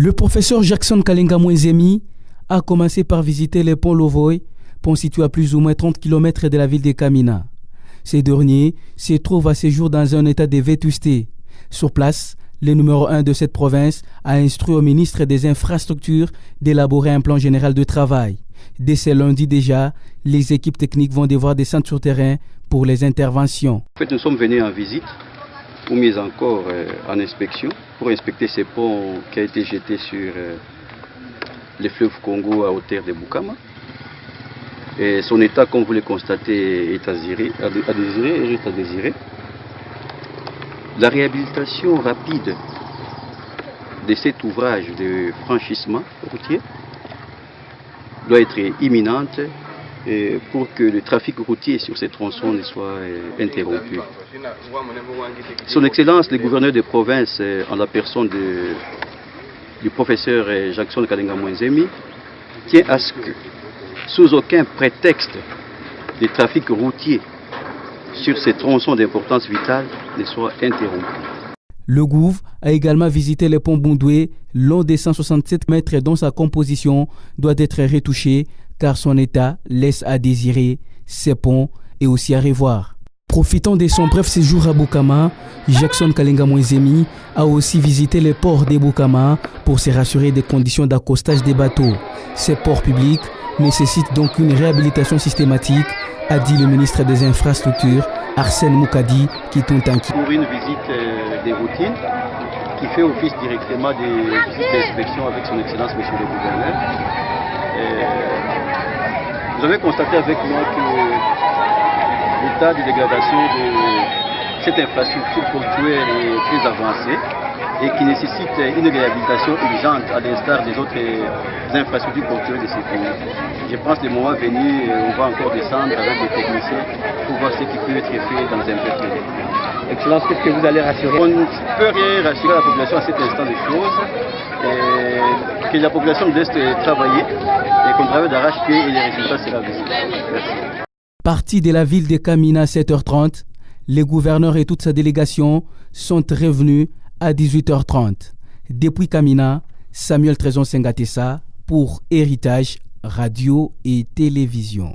Le professeur Jackson Kalenga Mwenzemi a commencé par visiter les ponts Lovoy, pont situé à plus ou moins 30 km de la ville de Kamina. Ces derniers se trouvent à ce jour dans un état de vétusté. Sur place, le numéro 1 de cette province a instruit au ministre des Infrastructures d'élaborer un plan général de travail. Dès ce lundi déjà, les équipes techniques vont devoir descendre sur terrain pour les interventions. En fait, nous sommes venus en visite, ou mieux encore en inspection, pour inspecter ce pont qui a été jeté sur le fleuve Congo à hauteur de Bukama. Et son état, comme vous le constatez, est à désirer. La réhabilitation rapide de cet ouvrage de franchissement routier doit être imminente pour que le trafic routier sur ces tronçons ne soit interrompu. Son Excellence, le gouverneur de province, en la personne du professeur Jackson Kalenga Mwenzemi, tient à ce que, sous aucun prétexte, le trafic routier sur ces tronçons d'importance vitale ne soit interrompu. Le Gouv a également visité le pont Bundoué, long de 167 mètres dont sa composition doit être retouchée car son état laisse à désirer. Ce pont est aussi à revoir. Profitant de son bref séjour à Bukama, Jackson Kalenga Mwenzemi a aussi visité le port de Bukama pour se rassurer des conditions d'accostage des bateaux. Ces ports publics nécessitent donc une réhabilitation systématique, a dit le ministre des Infrastructures, Arsène Moukadi, qui est inquiet. Pour une visite des routines, qui fait office directement des visites d'inspection avec son Excellence, Monsieur le Gouverneur. Vous avez constaté avec moi que l'état de dégradation de cette infrastructure portuaire est très avancé et qui nécessite une réhabilitation urgente à l'instar des autres infrastructures portuaires de ce pays. Je pense que le moment venu, on va encore descendre avec des techniciens pour voir ce qui peut être fait dans un peu de temps. Excellence, qu'est-ce que vous allez rassurer? On ne peut rien rassurer la population à cet instant des choses, que la population laisse travailler et qu'on travaille d'arrache-pied et les résultats seront visibles. Merci. Parti de la ville de Kamina à 7h30, le gouverneur et toute sa délégation sont revenus à 18h30. Depuis Kamina, Samuel Trezon Sengatessa pour Héritage Radio et Télévision.